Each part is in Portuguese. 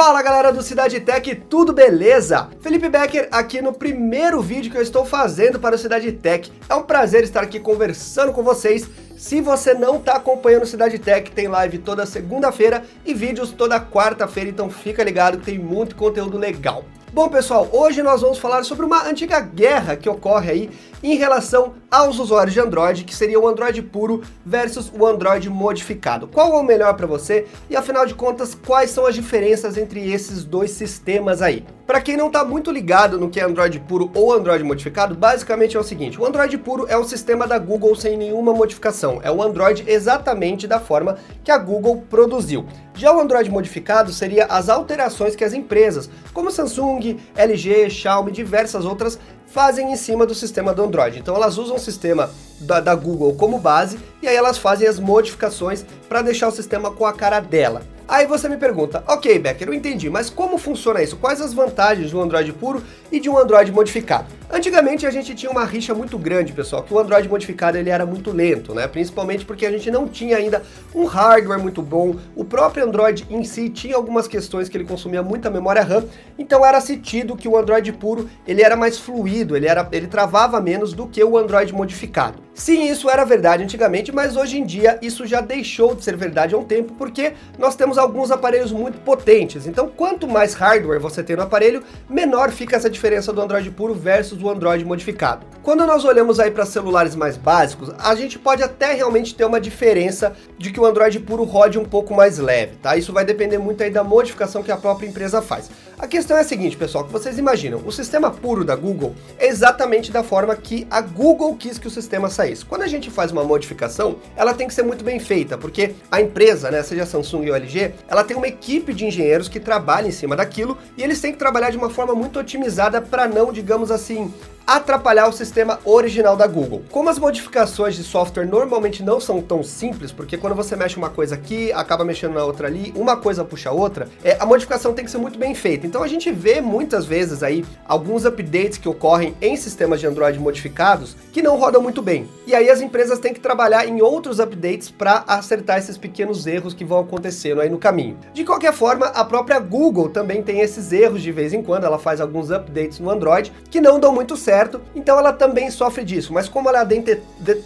Fala galera do Cidade Tech, tudo beleza? Felipe Becker aqui no primeiro vídeo que eu estou fazendo para o Cidade Tech. É um prazer estar aqui conversando com vocês. Se você não está acompanhando o Cidade Tech, tem live toda segunda-feira e vídeos toda quarta-feira, então fica ligado que tem muito conteúdo legal. Bom pessoal, hoje nós vamos falar sobre uma antiga guerra que ocorre aí em relação aos usuários de Android, que seria o Android puro versus o Android modificado. Qual é o melhor para você? E afinal de contas, quais são as diferenças entre esses dois sistemas aí? Para quem não está muito ligado no que é Android puro ou Android modificado, basicamente é o seguinte: o Android puro é um sistema da Google sem nenhuma modificação, é o Android exatamente da forma que a Google produziu. Já o Android modificado seria as alterações que as empresas, como Samsung, LG, Xiaomi e diversas outras, fazem em cima do sistema do Android. Então elas usam o sistema da Google como base e aí elas fazem as modificações para deixar o sistema com a cara dela. Aí você me pergunta, ok Becker, eu entendi, mas como funciona isso? Quais as vantagens de um Android puro e de um Android modificado? Antigamente a gente tinha uma rixa muito grande, pessoal, que o Android modificado ele era muito lento, né? Principalmente porque a gente não tinha ainda um hardware muito bom, o próprio Android em si tinha algumas questões que ele consumia muita memória RAM, então era sentido que o Android puro ele era mais fluido, ele travava menos do que o Android modificado. Sim, isso era verdade antigamente, mas hoje em dia isso já deixou de ser verdade há um tempo, porque nós temos alguns aparelhos muito potentes. Então, quanto mais hardware você tem no aparelho, menor fica essa diferença do Android puro versus o Android modificado. Quando nós olhamos aí para celulares mais básicos, a gente pode até realmente ter uma diferença de que o Android puro rode um pouco mais leve, tá? Isso vai depender muito aí da modificação que a própria empresa faz. A questão é a seguinte, pessoal, que vocês imaginam, o sistema puro da Google é exatamente da forma que a Google quis que o sistema saísse. Quando a gente faz uma modificação, ela tem que ser muito bem feita, porque a empresa, né, seja a Samsung ou LG, ela tem uma equipe de engenheiros que trabalha em cima daquilo e eles têm que trabalhar de uma forma muito otimizada para não, digamos assim, atrapalhar o sistema original da Google. Como as modificações de software normalmente não são tão simples, porque quando você mexe uma coisa aqui, acaba mexendo na outra ali, uma coisa puxa a outra, a modificação tem que ser muito bem feita. Então a gente vê muitas vezes aí alguns updates que ocorrem em sistemas de Android modificados que não rodam muito bem. E aí as empresas têm que trabalhar em outros updates para acertar esses pequenos erros que vão acontecendo aí no caminho. De qualquer forma, a própria Google também tem esses erros de vez em quando, ela faz alguns updates no Android que não dão muito certo. Então ela também sofre disso, mas como ela é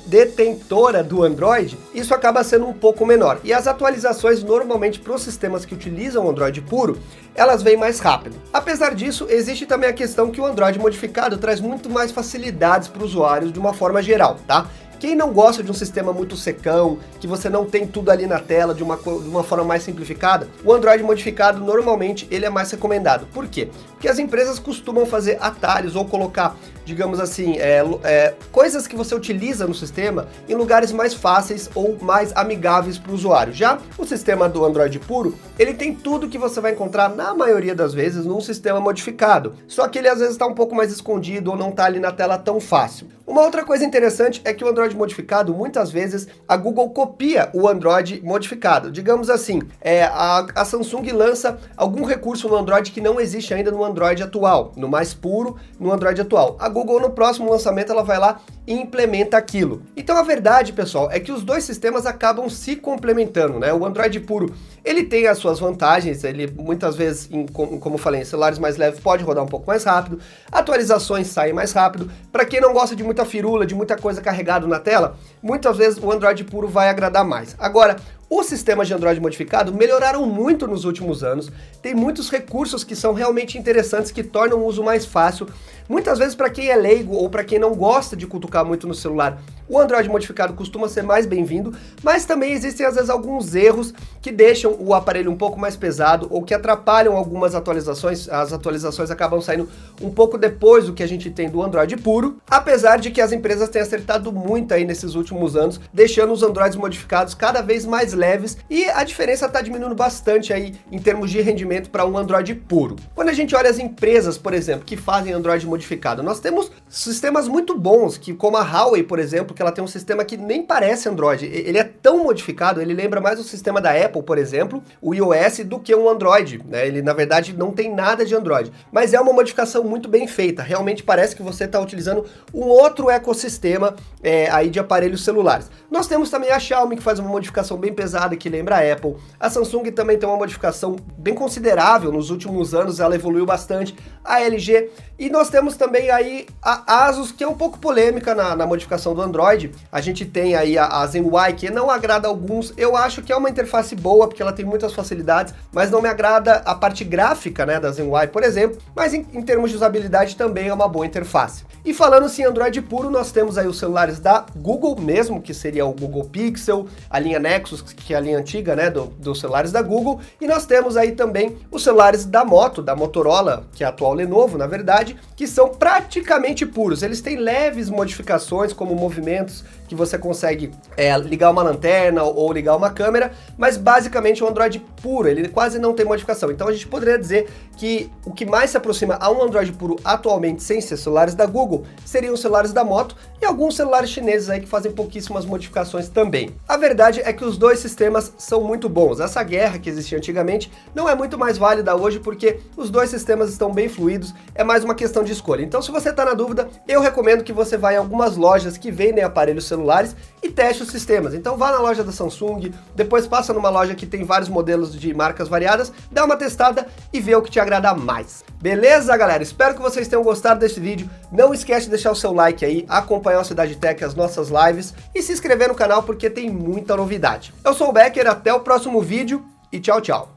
detentora do Android, isso acaba sendo um pouco menor. E as atualizações normalmente para os sistemas que utilizam o Android puro, elas vêm mais rápido. Apesar disso, existe também a questão que o Android modificado traz muito mais facilidades para os usuários de uma forma geral, tá? Quem não gosta de um sistema muito secão, que você não tem tudo ali na tela de uma forma mais simplificada, o Android modificado normalmente ele é mais recomendado. Por quê? Porque as empresas costumam fazer atalhos ou colocar, digamos assim, coisas que você utiliza no sistema em lugares mais fáceis ou mais amigáveis para o usuário. Já o sistema do Android puro, ele tem tudo que você vai encontrar na maioria das vezes num sistema modificado, só que ele às vezes está um pouco mais escondido ou não está ali na tela tão fácil. Uma outra coisa interessante é que o Android modificado, muitas vezes, a Google copia o Android modificado. Digamos assim, a Samsung lança algum recurso no Android que não existe ainda no Android atual, no mais puro, no Android atual. A Google, no próximo lançamento, ela vai lá e implementa aquilo. Então, a verdade, pessoal, é que os dois sistemas acabam se complementando, né? O Android puro, ele tem as suas vantagens, ele muitas vezes, como eu falei, em celulares mais leves pode rodar um pouco mais rápido, atualizações saem mais rápido. Para quem não gosta de muita firula, de muita coisa carregada na tela, muitas vezes o Android puro vai agradar mais. Agora, os sistemas de Android modificado melhoraram muito nos últimos anos, tem muitos recursos que são realmente interessantes, que tornam o uso mais fácil. Muitas vezes para quem é leigo ou para quem não gosta de cutucar muito no celular, o Android modificado costuma ser mais bem-vindo, mas também existem às vezes alguns erros que deixam o aparelho um pouco mais pesado ou que atrapalham algumas atualizações. As atualizações acabam saindo um pouco depois do que a gente tem do Android puro, apesar de que as empresas têm acertado muito aí nesses últimos anos, deixando os Androids modificados cada vez mais leves, e a diferença está diminuindo bastante aí em termos de rendimento para um Android puro. Quando a gente olha as empresas, por exemplo, que fazem Android modificado, nós temos sistemas muito bons, como a Huawei, por exemplo, porque ela tem um sistema que nem parece Android. Ele é tão modificado, ele lembra mais o sistema da Apple, por exemplo, o iOS, do que um Android, né? Ele, na verdade, não tem nada de Android. Mas é uma modificação muito bem feita. Realmente parece que você está utilizando um outro ecossistema aí de aparelhos celulares. Nós temos também a Xiaomi, que faz uma modificação bem pesada, que lembra a Apple. A Samsung também tem uma modificação bem considerável. Nos últimos anos ela evoluiu bastante. A LG. E nós temos também aí a Asus, que é um pouco polêmica na modificação do Android. A gente tem aí a ZenUI, que não agrada a alguns. Eu acho que é uma interface boa, porque ela tem muitas facilidades, mas não me agrada a parte gráfica, né, da ZenUI, por exemplo. Mas em termos de usabilidade também é uma boa interface. E falando-se em Android puro, nós temos aí os celulares da Google mesmo, que seria o Google Pixel, a linha Nexus, que é a linha antiga, né, dos celulares da Google. E nós temos aí também os celulares da Moto, da Motorola, que é a atual Lenovo, na verdade, que são praticamente puros. Eles têm leves modificações, como movimentos que você consegue ligar uma lanterna ou ligar uma câmera, mas basicamente é um Android puro, ele quase não tem modificação. Então a gente poderia dizer que o que mais se aproxima a um Android puro atualmente, sem ser celulares da Google, seriam os celulares da Moto e alguns celulares chineses aí que fazem pouquíssimas modificações também. A verdade é que os dois sistemas são muito bons. Essa guerra que existia antigamente não é muito mais válida hoje, porque os dois sistemas estão bem fluidos, é mais uma questão de escolha. Então, se você está na dúvida, eu recomendo que você vá em algumas lojas que vendem aparelhos celulares e teste os sistemas. Então vá na loja da Samsung, depois passa numa loja que tem vários modelos de marcas variadas, dá uma testada e vê o que te agrada mais. Beleza, galera? Espero que vocês tenham gostado desse vídeo. Não esquece de deixar o seu like aí, acompanhar o Cidade Tech, as nossas lives e se inscrever no canal porque tem muita novidade. Eu sou o Becker, até o próximo vídeo e tchau, tchau.